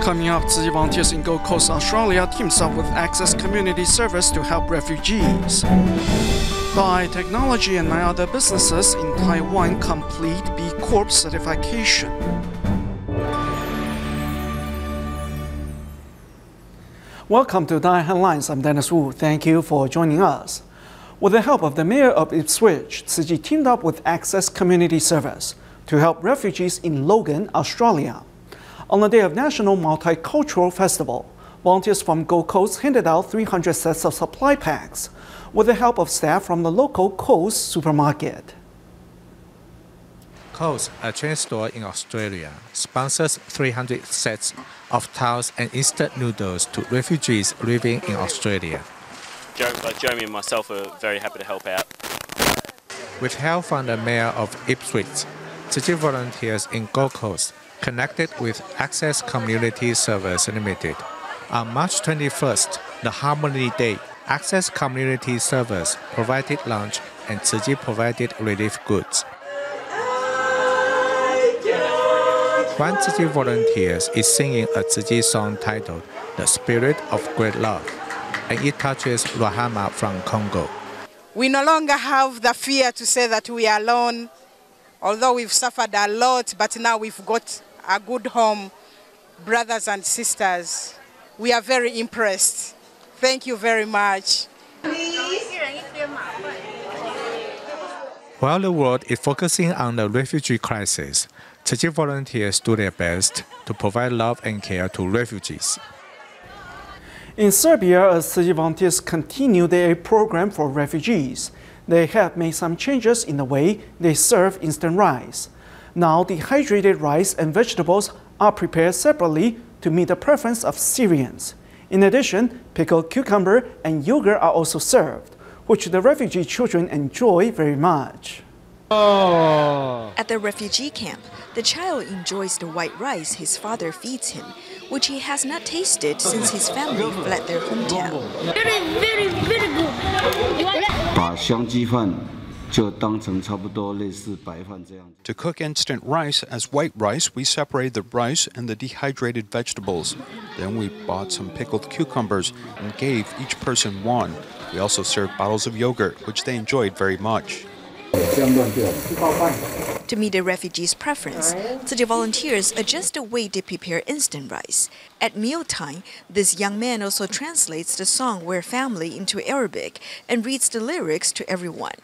Coming up, Tzu Chi volunteers in Gold Coast, Australia teams up with Access Community Service to help refugees. DaAi Technology and 9 other businesses in Taiwan complete B Corp certification. Welcome to DaAi Headlines. I'm Dennis Wu. Thank you for joining us. With the help of the mayor of Ipswich, Tzu Chi teamed up with Access Community Service to help refugees in Logan, Australia. On the day of National Multicultural Festival, volunteers from Gold Coast handed out 300 sets of supply packs with the help of staff from the local Coles supermarket. Coles, a chain store in Australia, sponsors 300 sets of towels and instant noodles to refugees living in Australia. Jeremy and myself are very happy to help out. With help from the mayor of Ipswich, Tzu Chi volunteers in Gold Coast connected with Access Community Service Limited. On March 21st, the Harmony Day, Access Community Service provided lunch and Tzu Chi provided relief goods. One Tzu Chi volunteers is singing a Tzu Chi song titled The Spirit of Great Love, and it touches Rahama from Congo. We no longer have the fear to say that we are alone, although we've suffered a lot, but now we've got a good home, brothers and sisters. We are very impressed. Thank you very much. While the world is focusing on the refugee crisis, Tzu Chi volunteers do their best to provide love and care to refugees. In Serbia, as Tzu Chi volunteers continue their program for refugees, they have made some changes in the way they serve instant rice. Now, dehydrated rice and vegetables are prepared separately to meet the preference of Syrians. In addition, pickled cucumber and yogurt are also served, which the refugee children enjoy very much. At the refugee camp, the child enjoys the white rice his father feeds him, which he has not tasted since his family fled their hometown. Very good. To cook instant rice as white rice, we separate the rice and the dehydrated vegetables. Then we bought some pickled cucumbers and gave each person one. We also served bottles of yogurt, which they enjoyed very much. To meet the refugees' preference, Tzu Chi volunteers adjust the way they prepare instant rice. At mealtime, this young man also translates the song We're Family into Arabic and reads the lyrics to everyone.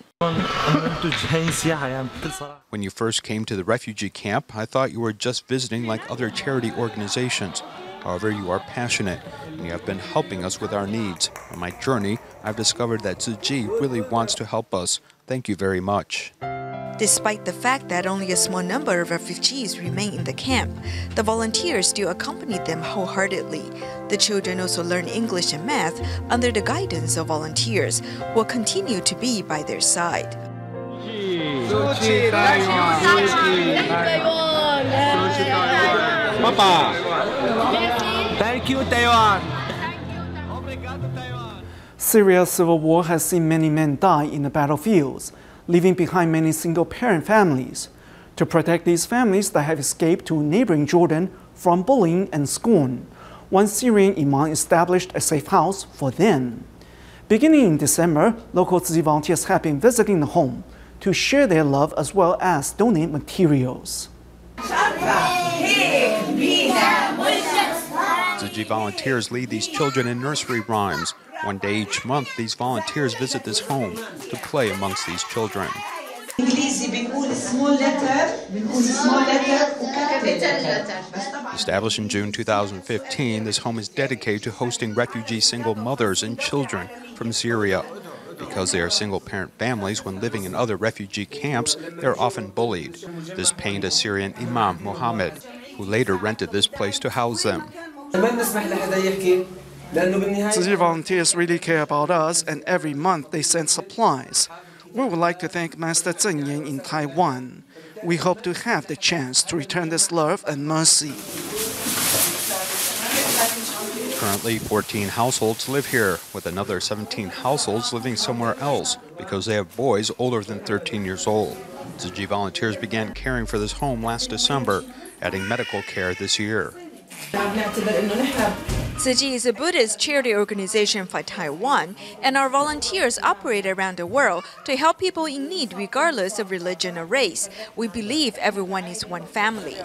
When you first came to the refugee camp, I thought you were just visiting like other charity organizations. However, you are passionate, and you have been helping us with our needs. On my journey, I've discovered that Tzu Chi really wants to help us. Thank you very much. Despite the fact that only a small number of refugees remain in the camp, the volunteers still accompany them wholeheartedly. The children also learn English and math under the guidance of volunteers, who will continue to be by their side. Thank you, Taiwan. Syria's civil war has seen many men die in the battlefields, leaving behind many single-parent families. To protect these families that have escaped to neighboring Jordan from bullying and scorn, one Syrian imam established a safe house for them. Beginning in December, local Tzu Chi volunteers have been visiting the home to share their love as well as donate materials. Tzu Chi volunteers lead these children in nursery rhymes. One day each month, these volunteers visit this home to play amongst these children. Established in June 2015, this home is dedicated to hosting refugee single mothers and children from Syria. Because they are single-parent families, when living in other refugee camps, they are often bullied. This pained a Syrian imam, Mohammed, who later rented this place to house them. Tzu Chi volunteers really care about us, and every month they send supplies. We would like to thank Master Zheng Yan in Taiwan. We hope to have the chance to return this love and mercy. Currently, 14 households live here, with another 17 households living somewhere else because they have boys older than 13 years old. Tzu Chi volunteers began caring for this home last December, adding medical care this year. Tzu Chi is a Buddhist charity organization for Taiwan, and our volunteers operate around the world to help people in need regardless of religion or race. We believe everyone is one family.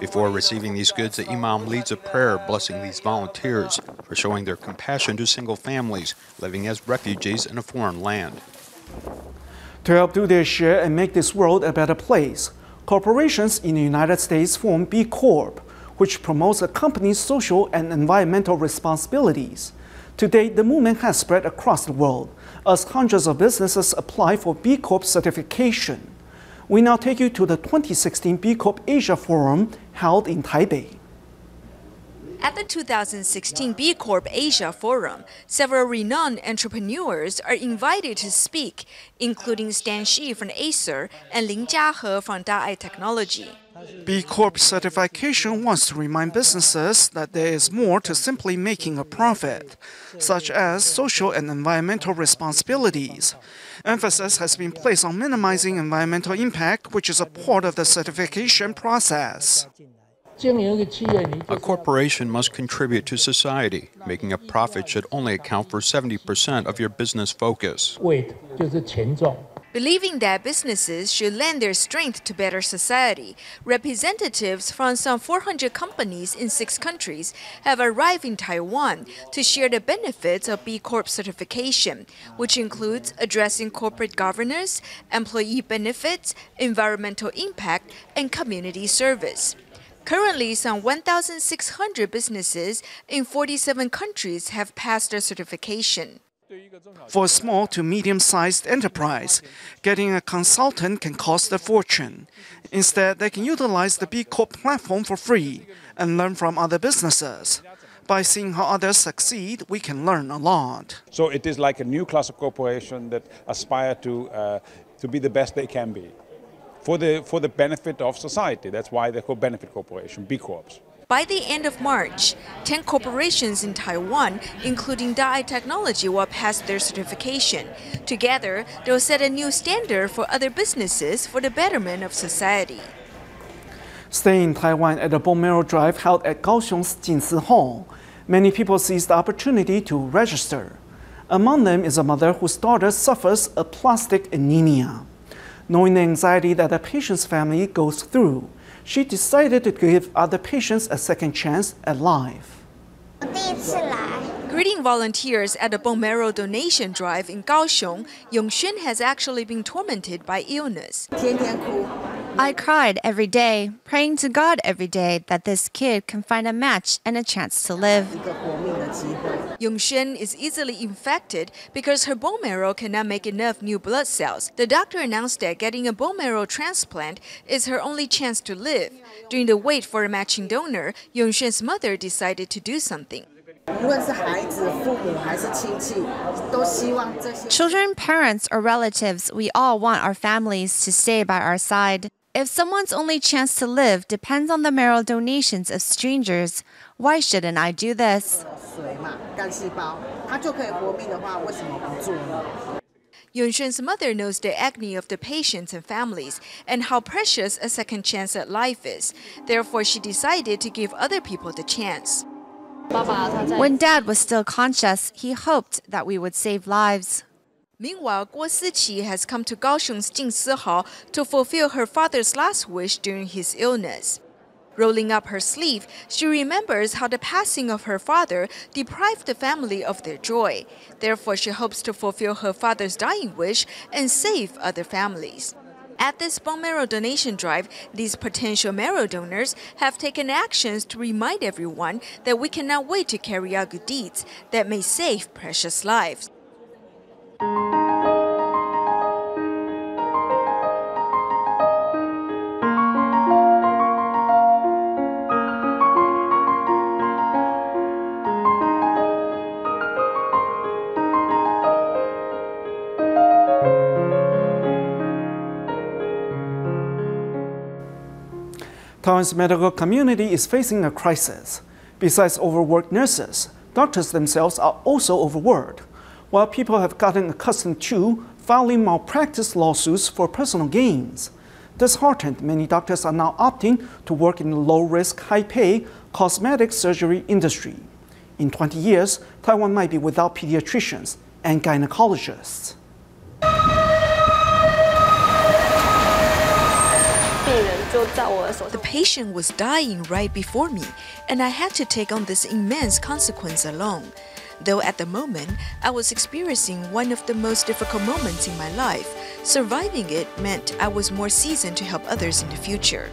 Before receiving these goods, the Imam leads a prayer blessing these volunteers for showing their compassion to single families living as refugees in a foreign land. To help do their share and make this world a better place, corporations in the United States form B Corp, which promotes a company's social and environmental responsibilities. To date, the movement has spread across the world, as hundreds of businesses apply for B Corp certification. We now take you to the 2016 B Corp Asia Forum held in Taipei. At the 2016 B Corp Asia Forum, several renowned entrepreneurs are invited to speak, including Stan Shi from Acer and Lin Jiahe from DaAi Technology. B Corp certification wants to remind businesses that there is more to simply making a profit, such as social and environmental responsibilities. Emphasis has been placed on minimizing environmental impact, which is a part of the certification process. A corporation must contribute to society. Making a profit should only account for 70% of your business focus. Believing that businesses should lend their strength to better society, representatives from some 400 companies in 6 countries have arrived in Taiwan to share the benefits of B Corp certification, which includes addressing corporate governance, employee benefits, environmental impact, and community service. Currently, some 1,600 businesses in 47 countries have passed the certification. For a small to medium-sized enterprise, getting a consultant can cost a fortune. Instead, they can utilize the B Corp platform for free and learn from other businesses. By seeing how others succeed, we can learn a lot. So it is like a new class of corporation that aspire to be the best they can be for the benefit of society. That's why they're called benefit corporation, B Corps. By the end of March, 10 corporations in Taiwan, including DaAi Technology, will pass their certification. Together, they'll set a new standard for other businesses for the betterment of society. Staying in Taiwan at the bone marrow drive held at Kaohsiung's Jinsi Hall, many people seized the opportunity to register. Among them is a mother whose daughter suffers aplastic anemia. Knowing the anxiety that the patient's family goes through, she decided to give other patients a second chance at life. Greeting volunteers at the bone marrow donation drive in Kaohsiung, Yongxun has actually been tormented by illness. I cried every day, praying to God every day that this kid can find a match and a chance to live. Yongxun is easily infected because her bone marrow cannot make enough new blood cells. The doctor announced that getting a bone marrow transplant is her only chance to live. During the wait for a matching donor, Yongxun's mother decided to do something. Children, parents, or relatives, we all want our families to stay by our side. If someone's only chance to live depends on the marrow donations of strangers, why shouldn't I do this? Yongxun's mother knows the agony of the patients and families and how precious a second chance at life is. Therefore, she decided to give other people the chance. When Dad was still conscious, he hoped that we would save lives. Meanwhile, Tzu Chi has come to Kaohsiung's Jinsi Hall to fulfill her father's last wish during his illness. Rolling up her sleeve, she remembers how the passing of her father deprived the family of their joy. Therefore, she hopes to fulfill her father's dying wish and save other families. At this bone marrow donation drive, these potential marrow donors have taken actions to remind everyone that we cannot wait to carry out good deeds that may save precious lives. Taiwan's medical community is facing a crisis. Besides overworked nurses, doctors themselves are also overworked. While people have gotten accustomed to filing malpractice lawsuits for personal gains, Disheartened, many doctors are now opting to work in the low-risk, high-pay cosmetic surgery industry. In 20 years, Taiwan might be without pediatricians and gynecologists. The patient was dying right before me, and I had to take on this immense consequence alone. Though at the moment, I was experiencing one of the most difficult moments in my life, surviving it meant I was more seasoned to help others in the future.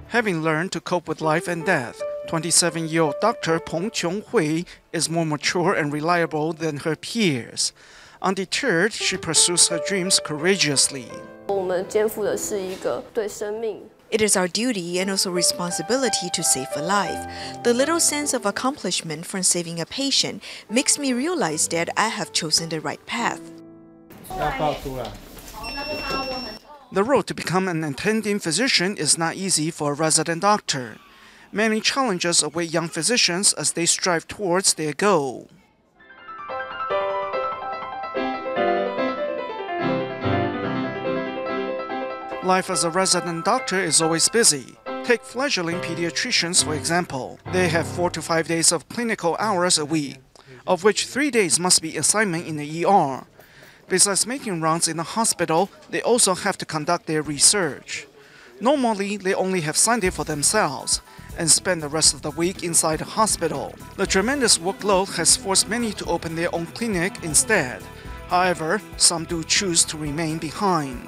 Having learned to cope with life and death, 27-year-old Dr. Peng Qionghui is more mature and reliable than her peers. Undeterred, she pursues her dreams courageously. It is our duty and also responsibility to save a life. The little sense of accomplishment from saving a patient makes me realize that I have chosen the right path. The road to become an attending physician is not easy for a resident doctor. Many challenges await young physicians as they strive towards their goal. Life as a resident doctor is always busy. Take fledgling pediatricians, for example. They have 4 to 5 days of clinical hours a week, of which 3 days must be assignment in the ER. Besides making rounds in the hospital, they also have to conduct their research. Normally, they only have Sunday for themselves and spend the rest of the week inside the hospital. The tremendous workload has forced many to open their own clinic instead. However, some do choose to remain behind.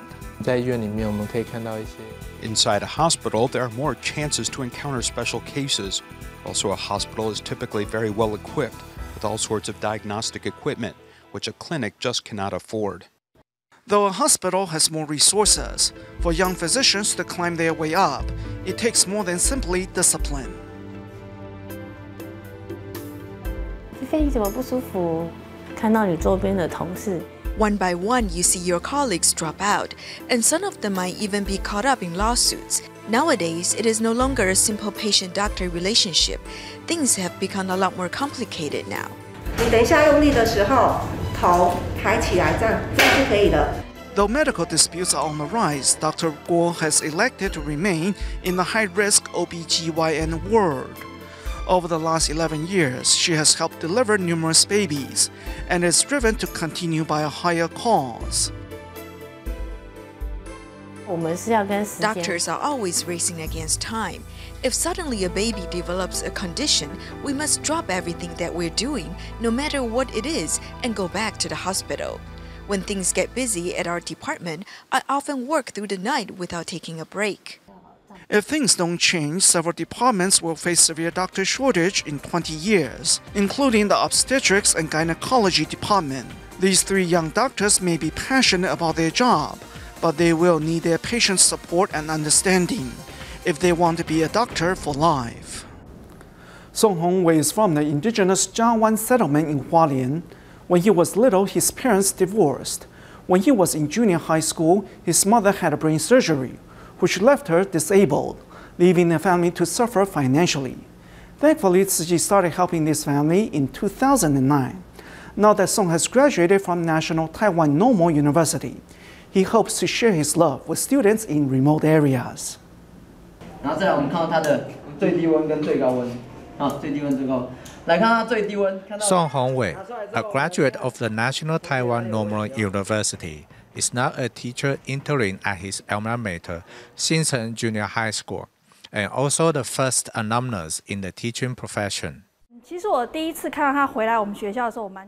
Inside a hospital, there are more chances to encounter special cases. Also, a hospital is typically very well equipped with all sorts of diagnostic equipment, which a clinic just cannot afford. Though a hospital has more resources, for young physicians to climb their way up, it takes more than simply discipline. One by one, you see your colleagues drop out, and some of them might even be caught up in lawsuits. Nowadays, it is no longer a simple patient-doctor relationship. Things have become a lot more complicated now. Though medical disputes are on the rise, Dr. Guo has elected to remain in the high-risk OBGYN world. Over the last 11 years, she has helped deliver numerous babies and is driven to continue by a higher cause. Doctors are always racing against time. If suddenly a baby develops a condition, we must drop everything that we're doing, no matter what it is, and go back to the hospital. When things get busy at our department, I often work through the night without taking a break. If things don't change, several departments will face severe doctor shortage in 20 years, including the obstetrics and gynecology department. These 3 young doctors may be passionate about their job, but they will need their patients' support and understanding if they want to be a doctor for life. Songhong Wei is from the indigenous Jiawan settlement in Hualien. When he was little, his parents divorced. When he was in junior high school, his mother had a brain surgery, which left her disabled, leaving the family to suffer financially. Thankfully, Tzu Chi started helping this family in 2009. Now that Song has graduated from National Taiwan Normal University, he hopes to share his love with students in remote areas. Song Hongwei, a graduate of the National Taiwan Normal University, is now a teacher interning at his alma mater, Xincheng Junior High School, and also the first alumnus in the teaching profession.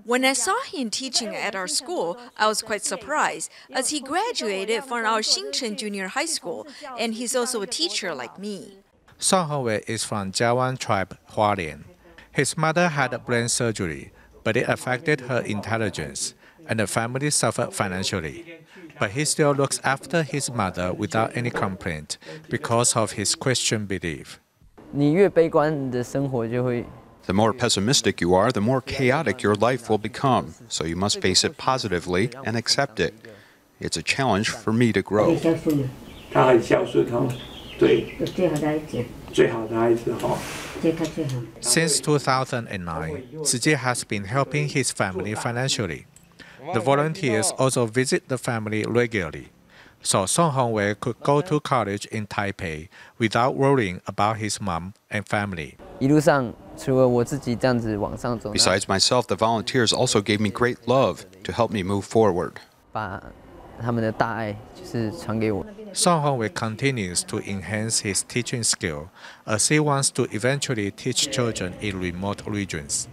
When I saw him teaching at our school, I was quite surprised, as he graduated from our Xincheng Junior High School, and he's also a teacher like me. Song Hongwei is from Jiawan tribe, Hualien. His mother had a brain surgery, but it affected her intelligence, and the family suffered financially. But he still looks after his mother without any complaint because of his Christian belief. The more pessimistic you are, the more chaotic your life will become, so you must face it positively and accept it. It's a challenge for me to grow. Since 2009, Tzu Chi has been helping his family financially. The volunteers also visit the family regularly. so Song Hongwei could go to college in Taipei without worrying about his mom and family. 一路上除了我自己这样子往上走， Besides myself, the volunteers also gave me great love to help me move forward. 把他们的大爱就是传给我。 Song Hongwei continues to enhance his teaching skill as he wants to eventually teach children in remote regions.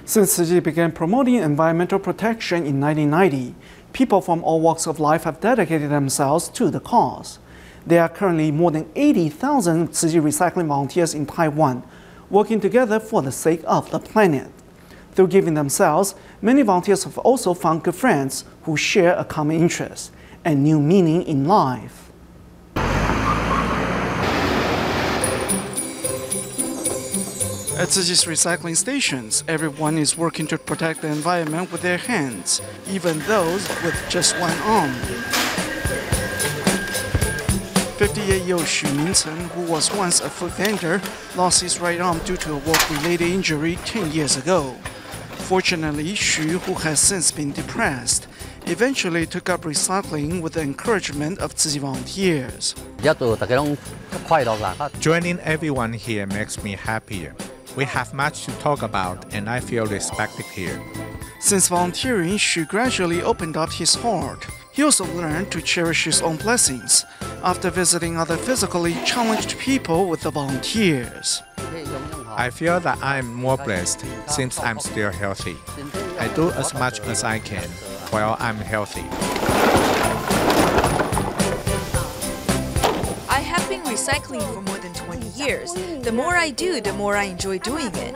Since Tzu Chi began promoting environmental protection in 1990, people from all walks of life have dedicated themselves to the cause. There are currently more than 80,000 Tzu Chi recycling volunteers in Taiwan, working together for the sake of the planet. Through giving themselves, many volunteers have also found good friends who share a common interest and new meaning in life. At Tzu Chi's recycling stations, everyone is working to protect the environment with their hands, even those with just one arm. 58-year-old Xu Mingchen, who was once a food vendor, lost his right arm due to a work-related injury 10 years ago. Fortunately, Xu, who has since been depressed, eventually took up recycling with the encouragement of Tzu Chi volunteers. Joining everyone here makes me happier. We have much to talk about and I feel respected here. Since volunteering, Xu gradually opened up his heart. He also learned to cherish his own blessings after visiting other physically challenged people with the volunteers. I feel that I am more blessed since I'm still healthy. I do as much as I can while I'm healthy. I have been recycling for more than 20 years. The more I do, the more I enjoy doing it.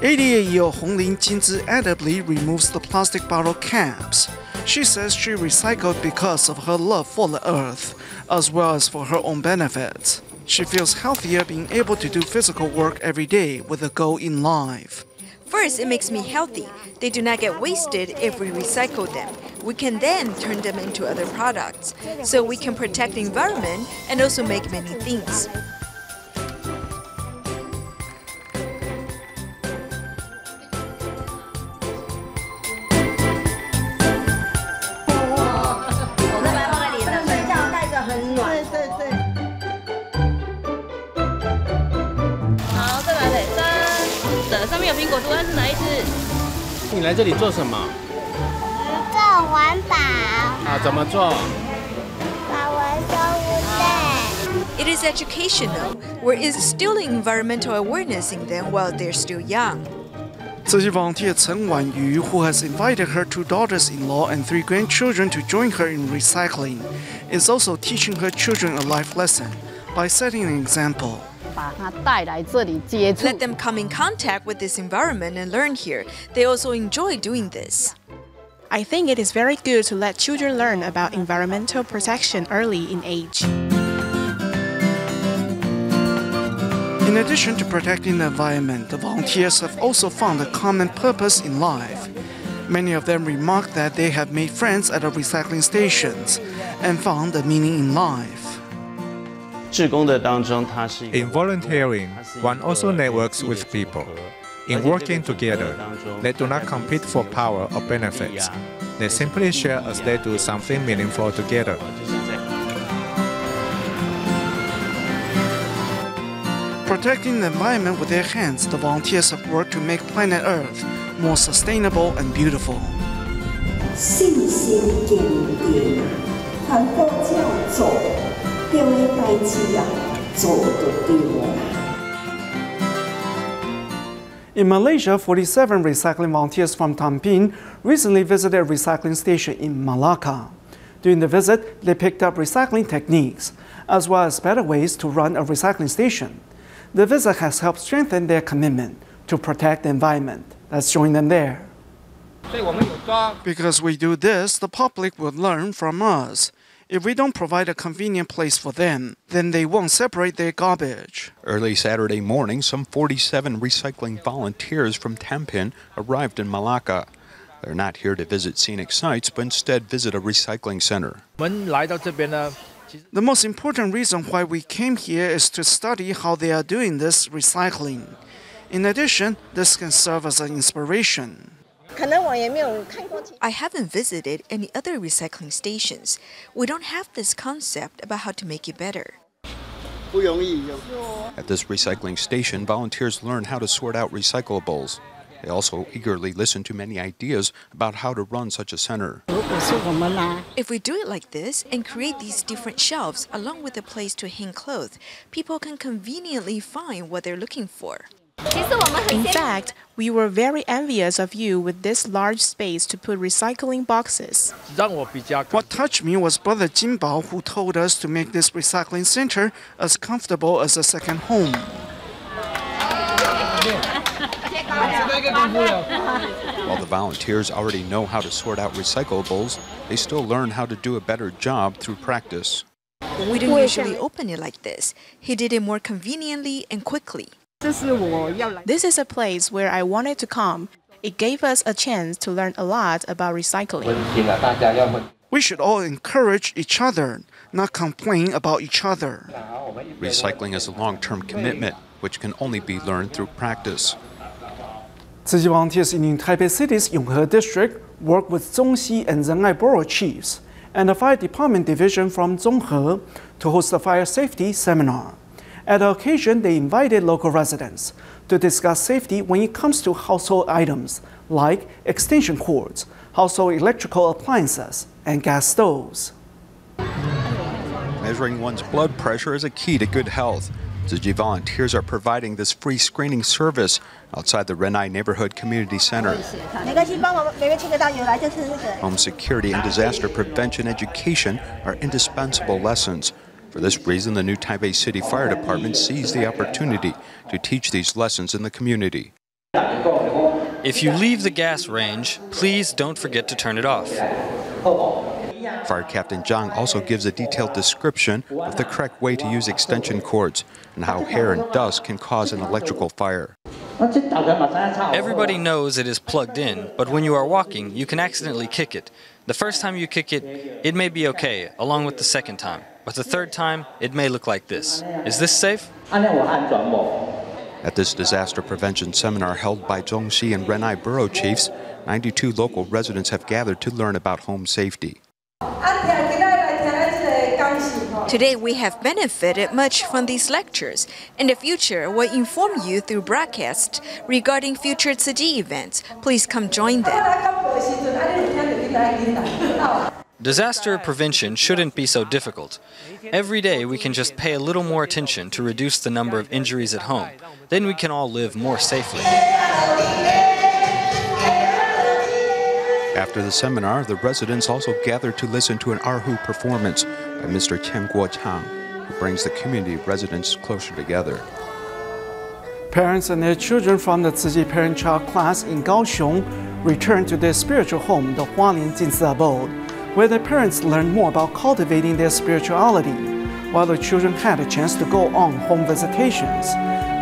88-year-old Honglin Jinzi adeptly removes the plastic bottle caps. She says she recycled because of her love for the earth, as well as for her own benefits. She feels healthier being able to do physical work every day with a goal in life. First, it makes me healthy. They do not get wasted if we recycle them. We can then turn them into other products. So we can protect the environment and also make many things. It is educational. We're instilling environmental awareness in them while they're still young. Tzu Chi volunteer Chen Wanyu, who has invited her 2 daughters-in-law and 3 grandchildren to join her in recycling, is also teaching her children a life lesson by setting an example. Let them come in contact with this environment and learn here. They also enjoy doing this. I think it is very good to let children learn about environmental protection early in age. In addition to protecting the environment, the volunteers have also found a common purpose in life. Many of them remark that they have made friends at the recycling stations and found a meaning in life. In volunteering, one also networks with people. In working together, they do not compete for power or benefits. They simply share as they do something meaningful together. Protecting the environment with their hands, the volunteers have worked to make planet Earth more sustainable and beautiful. In Malaysia, 47 recycling volunteers from Tampin recently visited a recycling station in Malacca. During the visit, they picked up recycling techniques, as well as better ways to run a recycling station. The visit has helped strengthen their commitment to protect the environment. Let's join them there. Because we do this, the public will learn from us. If we don't provide a convenient place for them, then they won't separate their garbage. Early Saturday morning, some 47 recycling volunteers from Tampin arrived in Malacca. They're not here to visit scenic sites, but instead visit a recycling center. The most important reason why we came here is to study how they are doing this recycling. In addition, this can serve as an inspiration. I haven't visited any other recycling stations. We don't have this concept about how to make it better. At this recycling station, volunteers learn how to sort out recyclables. They also eagerly listen to many ideas about how to run such a center. If we do it like this and create these different shelves along with a place to hang clothes, people can conveniently find what they're looking for. In fact, we were very envious of you with this large space to put recycling boxes. What touched me was Brother Jin Bao, who told us to make this recycling center as comfortable as a second home. While the volunteers already know how to sort out recyclables, they still learn how to do a better job through practice. We don't usually open it like this. He did it more conveniently and quickly. This is a place where I wanted to come. It gave us a chance to learn a lot about recycling. We should all encourage each other, not complain about each other. Recycling is a long-term commitment, which can only be learned through practice. Tzu Chi volunteers in Taipei City's永和district work with Zhongxi and Ren'ai borough chiefs and the fire department division from Zhonghe to host a fire safety seminar. At the occasion, they invited local residents to discuss safety when it comes to household items like extension cords, household electrical appliances, and gas stoves. Measuring one's blood pressure is a key to good health. Tzu Chi volunteers are providing this free screening service outside the Ren'ai Neighborhood Community Center. Home security and disaster prevention education are indispensable lessons. For this reason, the new Taipei City Fire Department seized the opportunity to teach these lessons in the community. If you leave the gas range, please don't forget to turn it off. Fire Captain Zhang also gives a detailed description of the correct way to use extension cords and how hair and dust can cause an electrical fire. Everybody knows it is plugged in, but when you are walking, you can accidentally kick it. The first time you kick it, it may be okay, along with the second time. But the third time, it may look like this. Is this safe? At this disaster prevention seminar held by Zhongxi and Ren'ai borough chiefs, 92 local residents have gathered to learn about home safety. Today, we have benefited much from these lectures. In the future, we'll inform you through broadcasts regarding future Tzu Chi events. Please come join them. Disaster prevention shouldn't be so difficult. Every day we can just pay a little more attention to reduce the number of injuries at home. Then we can all live more safely. After the seminar, the residents also gathered to listen to an Erhu performance by Mr. Qian Guochang, who brings the community residents closer together. Parents and their children from the Tzu Chi parent-child class in Kaohsiung returned to their spiritual home, the Hualien Jinsi Abode, where their parents learned more about cultivating their spirituality, while the children had a chance to go on home visitations.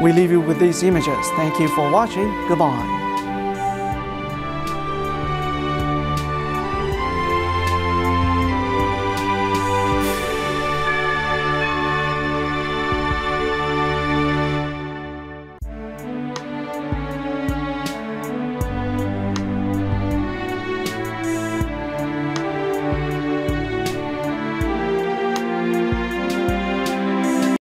We leave you with these images. Thank you for watching. Goodbye.